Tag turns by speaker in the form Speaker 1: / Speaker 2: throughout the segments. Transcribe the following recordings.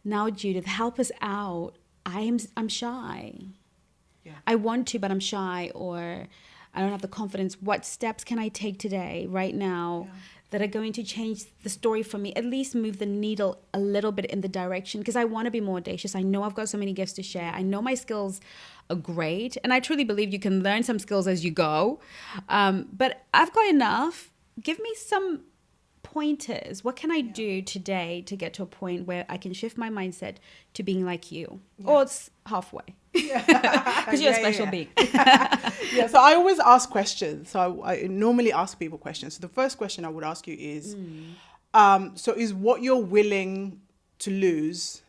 Speaker 1: now Judith, help us out. I'm shy.
Speaker 2: Yeah.
Speaker 1: I want to, but I'm shy, or I don't have the confidence. What steps can I take today, right now, that are going to change the story for me, at least move the needle a little bit in the direction? Because I want to be more audacious. I know I've got so many gifts to share. I know my skills are great. And I truly believe you can learn some skills as you go. But I've got enough. Give me some pointers. What can I do today to get to a point where I can shift my mindset to being like you? Or it's halfway. Because you're a special being.
Speaker 2: Yeah, so I always ask questions. So I normally ask people questions. So the first question I would ask you is, so is what you're willing to lose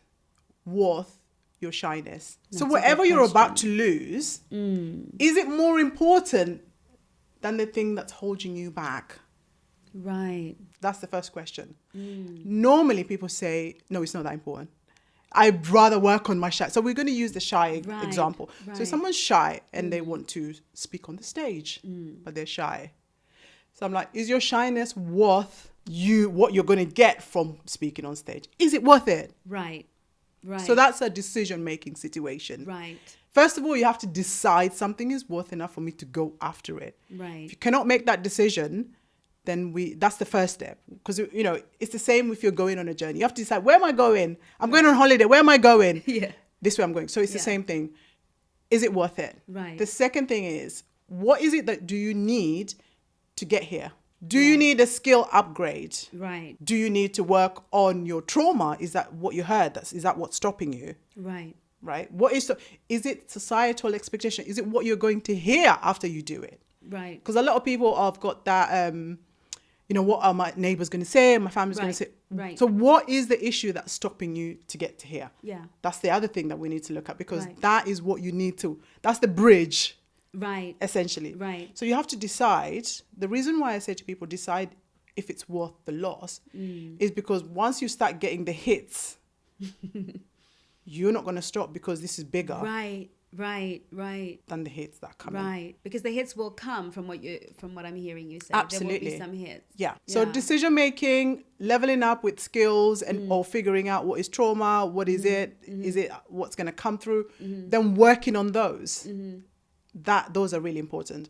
Speaker 2: worth your shyness? So whatever you're about to lose, is it more important than the thing that's holding you back?
Speaker 1: Right.
Speaker 2: That's the first question. Normally people say, no, it's not that important. I'd rather work on my shy. So we're going to use the shy example. So someone's shy and they want to speak on the stage, but they're shy. So I'm like, is your shyness worth what you're going to get from speaking on stage? Is it worth it?
Speaker 1: Right. Right.
Speaker 2: So that's a decision-making situation.
Speaker 1: Right.
Speaker 2: First of all, you have to decide something is worth enough for me to go after it.
Speaker 1: Right.
Speaker 2: If you cannot make that decision, then that's the first step. Because, it's the same if you're going on a journey. You have to decide, where am I going? I'm going on holiday. Where am I going?
Speaker 1: Yeah.
Speaker 2: This way I'm going. So it's the same thing. Is it worth it?
Speaker 1: Right.
Speaker 2: The second thing is, what is it that do you need to get here? Do you need a skill upgrade?
Speaker 1: Right.
Speaker 2: Do you need to work on your trauma? Is that what you heard? Is that what's stopping you?
Speaker 1: Right.
Speaker 2: Right? Is it societal expectation? Is it what you're going to hear after you do it?
Speaker 1: Right.
Speaker 2: Because a lot of people have got that, what are my neighbors going to say? My family's going to say.
Speaker 1: Right.
Speaker 2: So what is the issue that's stopping you to get to here?
Speaker 1: Yeah.
Speaker 2: That's the other thing that we need to look at, because that is what you need to, that's the bridge.
Speaker 1: Right.
Speaker 2: Essentially.
Speaker 1: Right.
Speaker 2: So you have to decide. The reason why I say to people, decide if it's worth the loss is because once you start getting the hits, you're not going to stop, because this is bigger.
Speaker 1: Right.
Speaker 2: Than the hits that come in.
Speaker 1: Right. Because the hits will come from what I'm hearing you say.
Speaker 2: Absolutely.
Speaker 1: There will be some hits.
Speaker 2: Yeah. So decision making, leveling up with skills or figuring out what is trauma, what is it, is it what's going to come through, then working on those. Those are really important.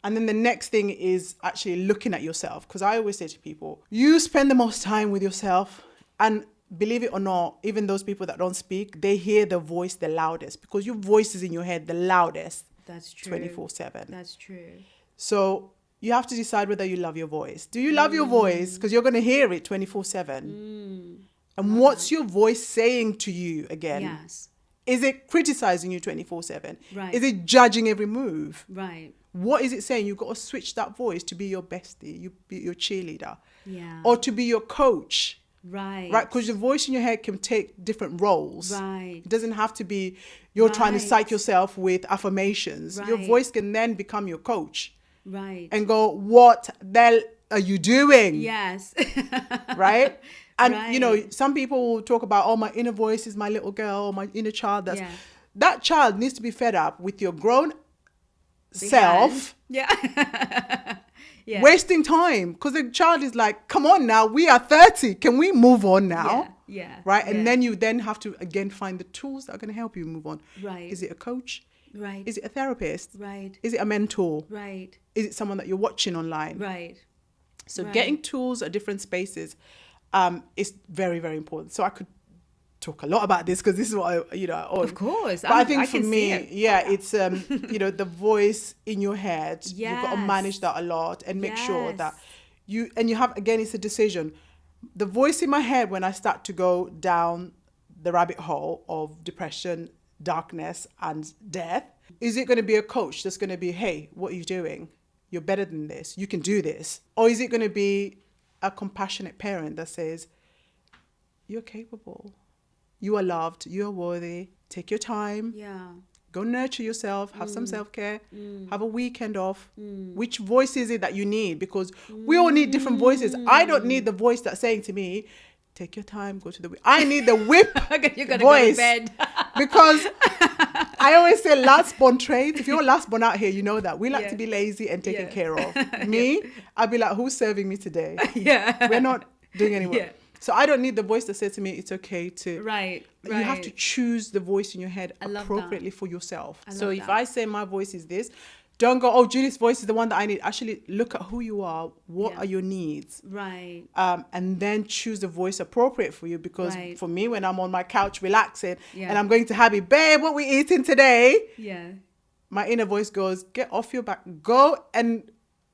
Speaker 2: And then the next thing is actually looking at yourself. Because I always say to people, you spend the most time with yourself, and believe it or not, even those people that don't speak, they hear the voice the loudest, because your voice is in your head the loudest.
Speaker 1: That's true.
Speaker 2: 24/7.
Speaker 1: That's true.
Speaker 2: So you have to decide whether you love your voice. Do you love your voice? Because you're going to hear it 24/7. And what's your voice saying to you again?
Speaker 1: Yes.
Speaker 2: Is it criticizing you 24/7?
Speaker 1: Right.
Speaker 2: Is it judging every move?
Speaker 1: Right.
Speaker 2: What is it saying? You've got to switch that voice to be your bestie, you be your cheerleader,
Speaker 1: Yeah.
Speaker 2: or to be your coach.
Speaker 1: Right.
Speaker 2: Right, because your voice in your head can take different roles.
Speaker 1: Right.
Speaker 2: It doesn't have to be you're trying to psych yourself with affirmations. Your
Speaker 1: Right.
Speaker 2: voice can then become your coach.
Speaker 1: Right.
Speaker 2: And go, what the hell are you doing?
Speaker 1: Yes.
Speaker 2: Right? And,
Speaker 1: Right.
Speaker 2: some people will talk about, my inner voice is my little girl, or my inner child. That child needs to be fed up with your grown self.
Speaker 1: Yeah. Yeah.
Speaker 2: Wasting time, because the child is like, come on now, we are 30. Can we move on now?
Speaker 1: Yeah.
Speaker 2: Right. And then you have to again find the tools that are going to help you move on.
Speaker 1: Right.
Speaker 2: Is it a coach?
Speaker 1: Right.
Speaker 2: Is it a therapist?
Speaker 1: Right.
Speaker 2: Is it a mentor?
Speaker 1: Right.
Speaker 2: Is it someone that you're watching online?
Speaker 1: Right.
Speaker 2: So getting tools at different spaces is very, very important. So I could talk a lot about this, because this is what
Speaker 1: Of course.
Speaker 2: But I think for me, it's the voice in your head.
Speaker 1: Yes.
Speaker 2: You've got to manage that a lot and make sure that you have, again, it's a decision. The voice in my head, when I start to go down the rabbit hole of depression, darkness and death, is it going to be a coach that's going to be, hey, what are you doing? You're better than this. You can do this. Or is it going to be a compassionate parent that says, you're capable. You are loved. You are worthy. Take your time.
Speaker 1: Yeah.
Speaker 2: Go nurture yourself. Have some self-care. Have a weekend off. Which voice is it that you need? Because we all need different voices. I don't need the voice that's saying to me, take your time, go to the... I need the whip
Speaker 1: You're gonna
Speaker 2: voice.
Speaker 1: go to bed.
Speaker 2: Because I always say last born traits. If you're last born out here, you know that. We like to be lazy and taken care of. Me, I'd be like, who's serving me today?
Speaker 1: Yeah.
Speaker 2: We're not doing any work.
Speaker 1: Yeah.
Speaker 2: So I don't need the voice that says to me, it's okay to.
Speaker 1: Right.
Speaker 2: You have to choose the voice in your head appropriately for yourself. So if I say my voice is this, don't go, oh, Julie's voice is the one that I need. Actually, look at who you are. What are your needs?
Speaker 1: Right.
Speaker 2: And then choose the voice appropriate for you. Because for me, when I'm on my couch relaxing and I'm going to Habby, babe, what we eating today?
Speaker 1: Yeah.
Speaker 2: My inner voice goes, get off your back. Go and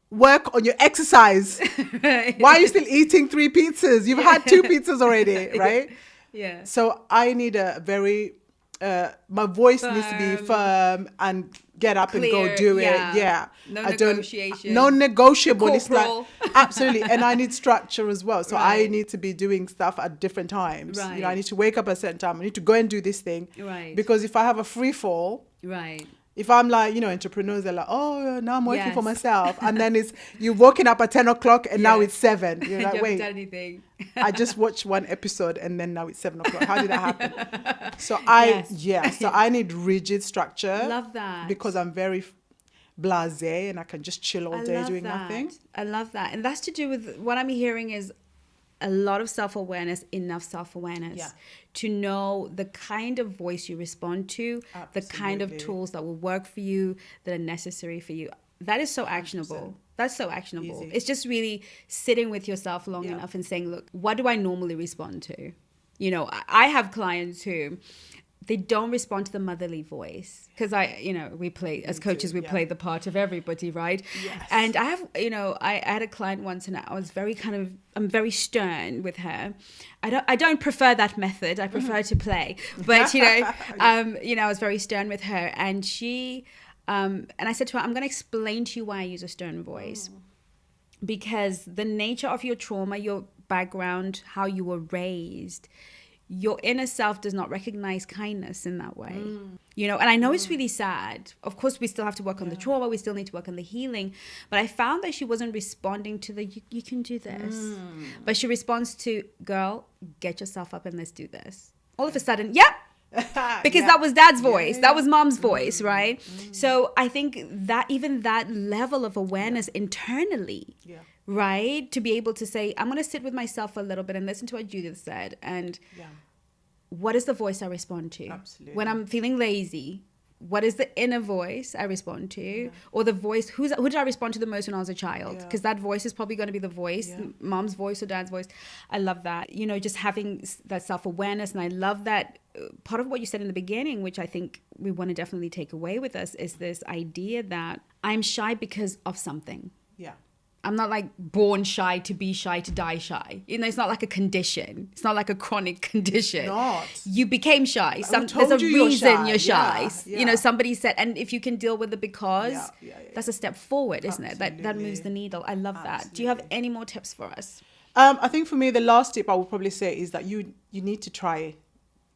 Speaker 2: work on your exercise. Right. Why are you still eating 3 pizzas? You've had 2 pizzas already, right?
Speaker 1: Yeah.
Speaker 2: So I need a very, my voice needs to be firm and get up
Speaker 1: clear,
Speaker 2: and go do it. Yeah.
Speaker 1: No negotiation.
Speaker 2: Non-negotiable.
Speaker 1: Corporal.
Speaker 2: It's like, absolutely. And I need structure as well. So I need to be doing stuff at different times.
Speaker 1: Right.
Speaker 2: You know, I need to wake up at a certain time. I need to go and do this thing.
Speaker 1: Right.
Speaker 2: Because if I have a free fall.
Speaker 1: Right.
Speaker 2: If I'm like, you know, entrepreneurs, they're like, oh, now I'm working for myself. And then you're waking up at 10 o'clock and now it's 7. You're like,
Speaker 1: you
Speaker 2: wait,
Speaker 1: haven't done anything.
Speaker 2: I just watched 1 episode and then now it's 7 o'clock. How did that happen? So so I need rigid structure.
Speaker 1: Love that.
Speaker 2: Because I'm very blasé and I can just chill all day doing nothing.
Speaker 1: I love that. And that's to do with what I'm hearing is a lot of self-awareness, enough self-awareness to know the kind of voice you respond to, the kind of tools that will work for you, that are necessary for you. That is so actionable. 100%. That's so actionable. Easy. It's just really sitting with yourself long enough and saying, look, what do I normally respond to? You know, I have clients who they don't respond to the motherly voice because we play as coaches, we play the part of everybody, right?
Speaker 2: Yes.
Speaker 1: And I have, I had a client once and I was I'm very stern with her. I don't prefer that method. I prefer to play, but I was very stern with her and she, and I said to her, I'm going to explain to you why I use a stern voice because the nature of your trauma, your background, how you were raised, your inner self does not recognize kindness in that way. And I know it's really sad. Of course, we still have to work on the trauma. We still need to work on the healing. But I found that she wasn't responding to you can do this. But she responds to, girl, get yourself up and let's do this. All of a sudden, because that was dad's voice. That was mom's voice, right? So I think that even that level of awareness internally, right? To be able to say, I'm going to sit with myself for a little bit and listen to what Judith said. And what is the voice I respond to?
Speaker 2: Absolutely.
Speaker 1: When I'm feeling lazy, what is the inner voice I respond to? Or the voice, who did I respond to the most when I was a child? Because that voice is probably going to be the voice, mom's voice or dad's voice. I love that. Just having that self-awareness. And I love that part of what you said in the beginning, which I think we want to definitely take away with us, is this idea that I'm shy because of something.
Speaker 2: Yeah.
Speaker 1: I'm not like born shy to be shy to die shy. It's not like a condition. It's not like a chronic condition.
Speaker 2: Not.
Speaker 1: You became shy. There's a reason you're shy.
Speaker 2: Yeah.
Speaker 1: Somebody said, and if you can deal with the because, that's a step forward, isn't it? That moves the needle. I love that. Do you have any more tips for us?
Speaker 2: I think for me, the last tip I would probably say is that you need to try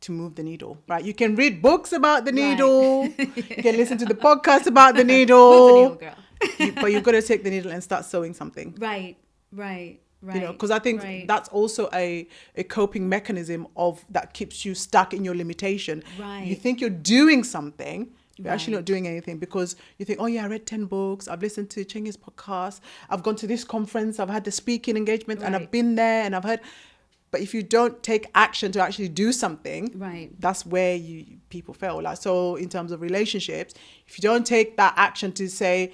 Speaker 2: to move the needle, right? You can read books about the needle. You can listen to the podcast about the needle.
Speaker 1: Move the needle, girl.
Speaker 2: But you've got to take the needle and start sewing something.
Speaker 1: Right.
Speaker 2: Because I think that's also a coping mechanism that keeps you stuck in your limitation.
Speaker 1: Right.
Speaker 2: You think you're doing something, you're actually not doing anything because you think, oh yeah, I read 10 books, I've listened to Chengi's podcast, I've gone to this conference, I've had the speaking engagement and I've been there and I've heard. But if you don't take action to actually do something, that's where people fail. Like, so in terms of relationships, if you don't take that action to say,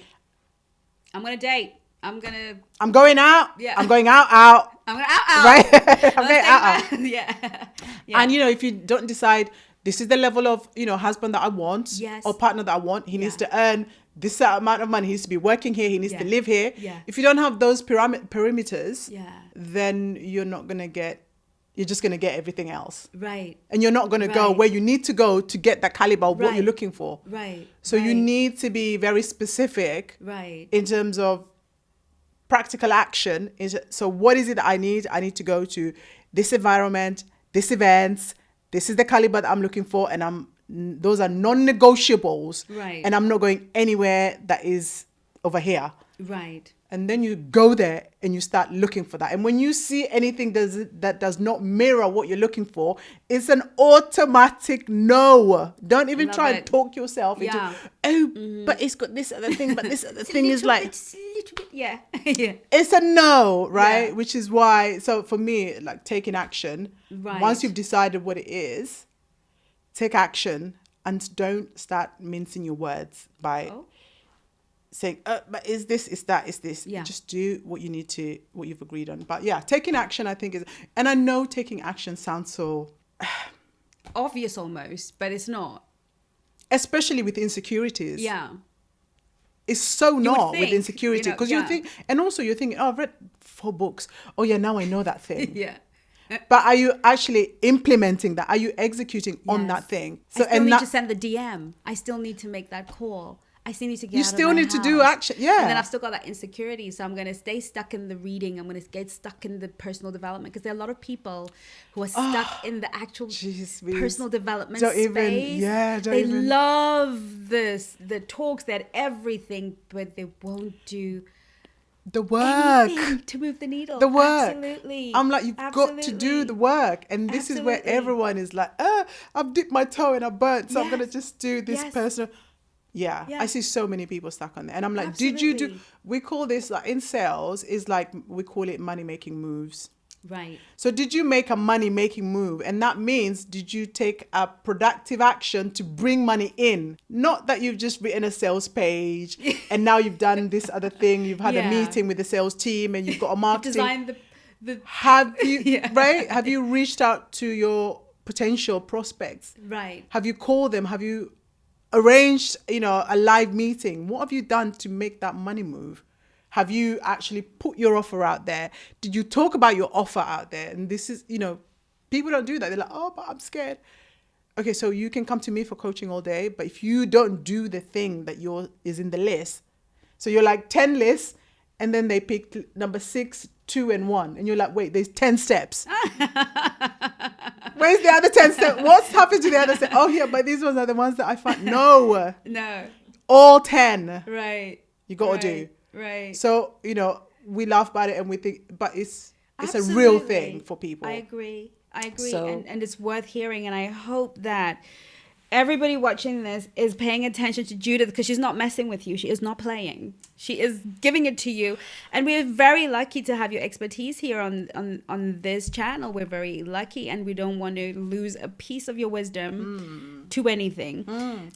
Speaker 1: I'm going to date. I'm
Speaker 2: going out. Yeah. I'm going out.
Speaker 1: I'm going out.
Speaker 2: Right. I'm going out.
Speaker 1: Yeah.
Speaker 2: And, if you don't decide this is the level of, husband that I want or partner that I want, he needs to earn this amount of money. He needs to be working here. He needs to live here.
Speaker 1: Yeah.
Speaker 2: If you don't have those perimeters, then you're just going to get everything else.
Speaker 1: Right.
Speaker 2: And you're not going to go where you need to go to get that caliber of what you're looking for.
Speaker 1: Right.
Speaker 2: So you need to be very specific in terms of practical action. So what is it that I need? I need to go to this environment, this events, this is the caliber that I'm looking for. And those are non-negotiables.
Speaker 1: Right.
Speaker 2: And I'm not going anywhere that is over here.
Speaker 1: Right.
Speaker 2: And then you go there and you start looking for that. And when you see anything that does not mirror what you're looking for, it's an automatic no. Don't even try and talk yourself into, but it's got this other thing, but this other thing is like,
Speaker 1: yeah.
Speaker 2: It's a no, right? Yeah. Which is why, so for me, like taking action, once you've decided what it is, take action and don't start mincing your words by saying, but is this, is that, is this? Yeah. Just do what you need to, what you've agreed on. But yeah, taking action, I think is, and I know taking action sounds so
Speaker 1: obvious almost, but it's not.
Speaker 2: Especially with insecurities.
Speaker 1: Yeah.
Speaker 2: It's so not with insecurity. Because you think, and also you're thinking, oh, I've read 4 books. Oh yeah, now I know that thing.
Speaker 1: Yeah.
Speaker 2: But are you actually implementing that? Are you executing on that thing?
Speaker 1: So I still need to send the DM. I still need to make that call. I still need to get out of my house. You still need to do action. Yeah. And then I've still got that insecurity. So I'm going to stay stuck in the reading. I'm going to get stuck in the personal development. Because there are a lot of people who are stuck in the actual personal development space. They love the talks, that everything, but they won't do
Speaker 2: the work
Speaker 1: to move the needle.
Speaker 2: The work.
Speaker 1: Absolutely.
Speaker 2: I'm like, you've got to do the work. And this is where everyone is like, I've dipped my toe and I burnt. So I'm going to just do this personal. Yeah, I see so many people stuck on there. And I'm like, did you do, we call this, like in sales, is like, we call it money-making moves.
Speaker 1: Right.
Speaker 2: So did you make a money-making move? And that means, did you take a productive action to bring money in? Not that you've just written a sales page and now you've done this other thing. You've had a meeting with the sales team and you've got a marketing.
Speaker 1: Designed the
Speaker 2: Have you, right? Have you reached out to your potential prospects?
Speaker 1: Right.
Speaker 2: Have you called them? Have you arranged, a live meeting? What have you done to make that money move? Have you actually put your offer out there? Did you talk about your offer out there? And this is, people don't do that. They're like, oh, but I'm scared. Okay, so you can come to me for coaching all day, but if you don't do the thing that is in the list, so you're like 10 lists, and then they pick number 6, 2, and 1, and you're like, wait, there's 10 steps. Where's the other 10 steps? What's happened to the other steps? Oh, yeah, but these ones are the ones that I find. No. All 10.
Speaker 1: Right.
Speaker 2: You got to do.
Speaker 1: Right.
Speaker 2: So, we laugh about it and we think, but it's a real thing for people.
Speaker 1: I agree. So, and it's worth hearing. And I hope that everybody watching this is paying attention to Judith, because she's not messing with you. She is not playing. She is giving it to you. And we're very lucky to have your expertise here on this channel. We're very lucky, and we don't want to lose a piece of your wisdom to anything.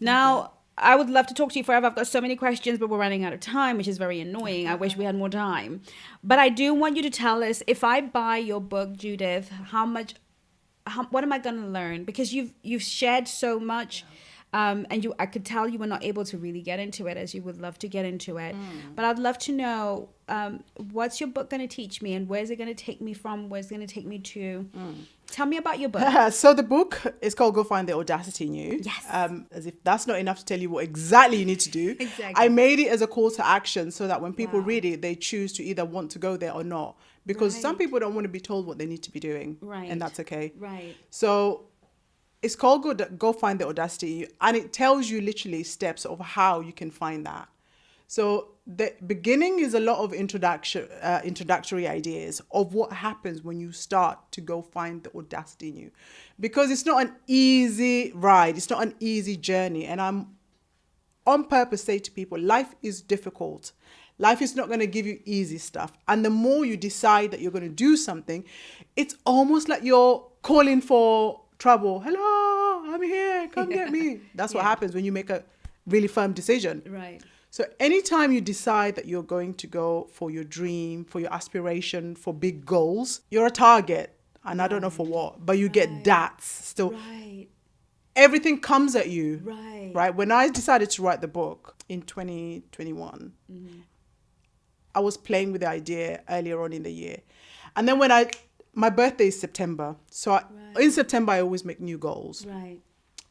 Speaker 1: Now, I would love to talk to you forever. I've got so many questions, but we're running out of time, which is very annoying. I wish we had more time. But I do want you to tell us, if I buy your book, Judith, what am I going to learn? Because you've shared so much, and I could tell you were not able to really get into it as you would love to get into it. But I'd love to know, what's your book going to teach me, and where's it going to take me from? Where's it going to take me to? Tell me about your book.
Speaker 2: So the book is called Go Find the Audacity in You.
Speaker 1: Yes.
Speaker 2: As if that's not enough to tell you what exactly you need to do.
Speaker 1: Exactly.
Speaker 2: I made it as a call to action so that when people read it, they choose to either want to go there or not. Because some people don't want to be told what they need to be doing.
Speaker 1: Right.
Speaker 2: And that's okay.
Speaker 1: Right.
Speaker 2: So it's called Go Find the Audacity in You. And it tells you literally steps of how you can find that. So the beginning is a lot of introductory ideas of what happens when you start to go find the audacity in you. Because it's not an easy ride. It's not an easy journey. And I'm on purpose say to people, life is difficult. Life is not going to give you easy stuff. And the more you decide that you're going to do something, it's almost like you're calling for trouble. Hello, I'm here. Come get me. That's what happens when you make a really firm decision.
Speaker 1: Right.
Speaker 2: So anytime you decide that you're going to go for your dream, for your aspiration, for big goals, you're a target. And I don't know for what, but you get that still.
Speaker 1: Right.
Speaker 2: Everything comes at you.
Speaker 1: Right.
Speaker 2: Right. When I decided to write the book in 2021, I was playing with the idea earlier on in the year. And then my birthday is September. So in September, I always make new goals.
Speaker 1: Right.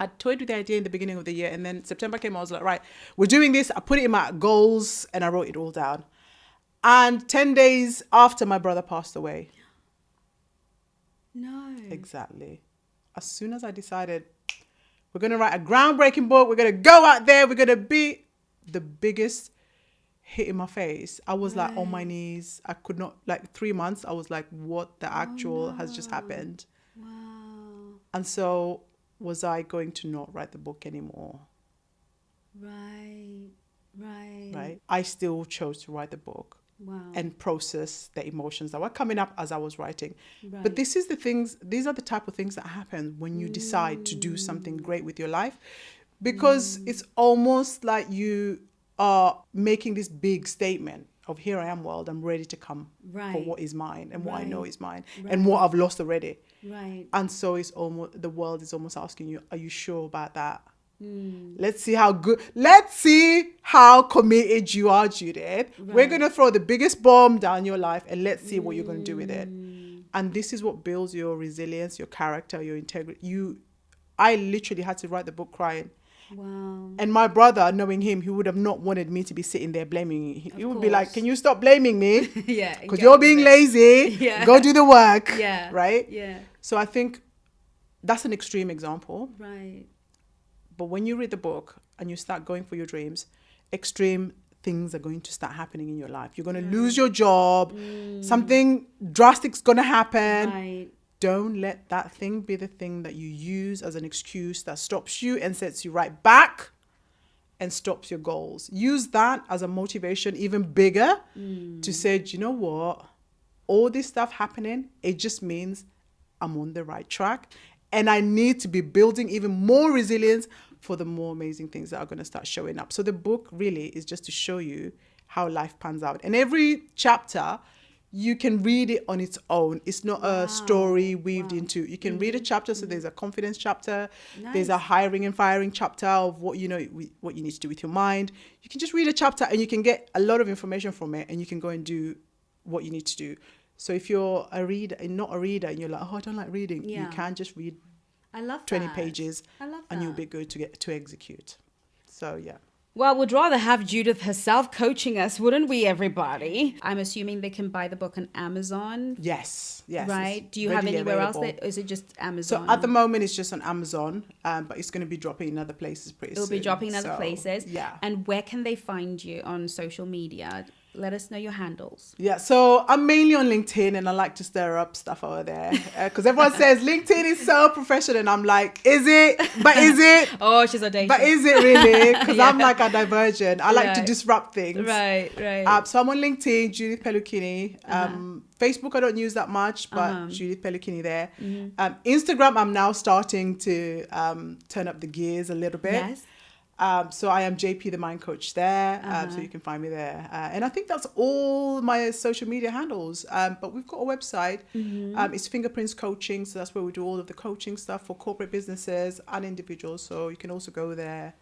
Speaker 2: I toyed with the idea in the beginning of the year, and then September came, I was like, right, we're doing this. I put it in my goals and I wrote it all down. And 10 days after, my brother passed away.
Speaker 1: No.
Speaker 2: Exactly. As soon as I decided we're going to write a groundbreaking book, we're going to go out there, we're going to be the biggest hit in my face, I was like on my knees. I could not, like 3 months, I was like, what the actual has just happened?
Speaker 1: Wow.
Speaker 2: And so was I going to not write the book anymore?
Speaker 1: Right.
Speaker 2: Right. I still chose to write the book.
Speaker 1: Wow.
Speaker 2: And process the emotions that were coming up as I was writing.
Speaker 1: Right.
Speaker 2: But these are the type of things that happen when you decide to do something great with your life, because it's almost like you are making this big statement of, here I am, world, I'm ready to come for what is mine and what I know is mine and what I've lost already.
Speaker 1: Right.
Speaker 2: And so it's almost, the world is almost asking you, are you sure about that? Let's see how committed you are, Judith. We're going to throw the biggest bomb down your life and let's see what you're going to do with it. And this is what builds your resilience, your character, your integrity. I literally had to write the book crying.
Speaker 1: Wow.
Speaker 2: And my brother, knowing him, he would have not wanted me to be sitting there blaming me. He would be like, can you stop blaming me?
Speaker 1: Yeah.
Speaker 2: Because you're being lazy.
Speaker 1: Yeah.
Speaker 2: Go do the work.
Speaker 1: Yeah.
Speaker 2: Right?
Speaker 1: Yeah.
Speaker 2: So I think that's an extreme example.
Speaker 1: Right.
Speaker 2: But when you read the book and you start going for your dreams, extreme things are going to start happening in your life. You're going to lose your job. Something drastic's going to happen.
Speaker 1: Right.
Speaker 2: Don't let that thing be the thing that you use as an excuse that stops you and sets you right back and stops your goals. Use that as a motivation, even bigger, to say, do you know what? All this stuff happening, it just means I'm on the right track. And I need to be building even more resilience for the more amazing things that are going to start showing up. So the book really is just to show you how life pans out. And every chapter, you can read it on its own. It's not a story weaved into. You can read a chapter. So there's a confidence chapter.
Speaker 1: Nice.
Speaker 2: There's a hiring and firing chapter of what you need to do with your mind. You can just read a chapter and you can get a lot of information from it, and you can go and do what you need to do. So if you're a reader and not a reader and you're like, oh, I don't like reading, you can just read
Speaker 1: I love
Speaker 2: 20
Speaker 1: that.
Speaker 2: pages
Speaker 1: I love that.
Speaker 2: and you'll be good to execute. So, yeah.
Speaker 1: Well, we'd rather have Judith herself coaching us, wouldn't we, everybody? I'm assuming they can buy the book on Amazon.
Speaker 2: Yes.
Speaker 1: Right? Do you have
Speaker 2: readily
Speaker 1: anywhere
Speaker 2: available.
Speaker 1: else? Or is it just Amazon?
Speaker 2: So at the moment, it's just on Amazon, but it's going to be dropping in other places pretty soon.
Speaker 1: It'll be dropping in other
Speaker 2: So,
Speaker 1: places.
Speaker 2: Yeah.
Speaker 1: And where can they find you on social media? Let us know your handles.
Speaker 2: Yeah, so I'm mainly on LinkedIn, and I like to stir up stuff over there because everyone says LinkedIn is so professional, and I'm like, is it? But is it?
Speaker 1: Oh, she's audacious.
Speaker 2: But is it really? Because I'm like a divergent. I like to disrupt things.
Speaker 1: Right.
Speaker 2: So I'm on LinkedIn, Judith Pellucchini. Facebook, I don't use that much, but Judith Pellucchini there. Instagram, I'm now starting to turn up the gears a little bit.
Speaker 1: Yes.
Speaker 2: So I am JP, the Mind Coach there. So you can find me there. And I think that's all my social media handles. But we've got a website. It's Fingerprints Coaching. So that's where we do all of the coaching stuff for corporate businesses and individuals. So you can also go there.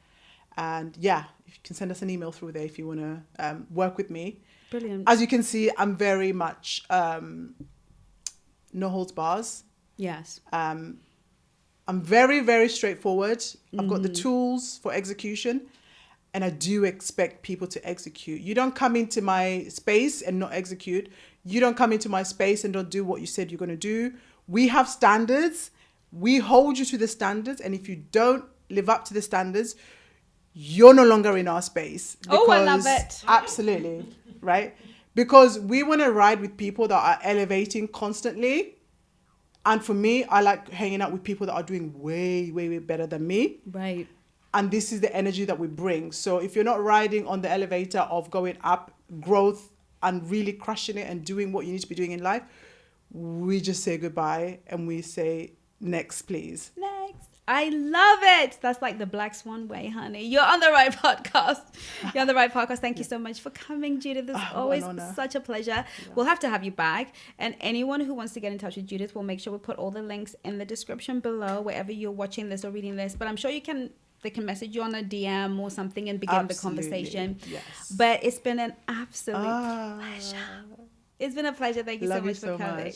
Speaker 2: And yeah, you can send us an email through there if you want to work with me.
Speaker 1: Brilliant.
Speaker 2: As you can see, I'm very much no holds bars.
Speaker 1: Yes.
Speaker 2: I'm very, very straightforward. I've got the tools for execution, and I do expect people to execute. You don't come into my space and not execute. You don't come into my space and don't do what you said you're going to do. We have standards. We hold you to the standards. And if you don't live up to the standards, you're no longer in our space.
Speaker 1: Oh, I love it.
Speaker 2: Absolutely. Right? Because we want to ride with people that are elevating constantly. And for me, I like hanging out with people that are doing way, way, way better than me.
Speaker 1: Right.
Speaker 2: And this is the energy that we bring. So if you're not riding on the elevator of going up, growth, and really crushing it and doing what you need to be doing in life, we just say goodbye and we say, next, please.
Speaker 1: Next. I love it. That's like the Black Swan way, honey. You're on the right podcast. You're on the right podcast. Thank you so much for coming, Judith. It's always such a pleasure. Yeah. We'll have to have you back. And anyone who wants to get in touch with Judith, we'll make sure we put all the links in the description below, wherever you're watching this or reading this. But I'm sure they can message you on a DM or something and begin the conversation.
Speaker 2: Yes.
Speaker 1: But it's been an absolute pleasure. It's been a pleasure. Thank you so much for coming.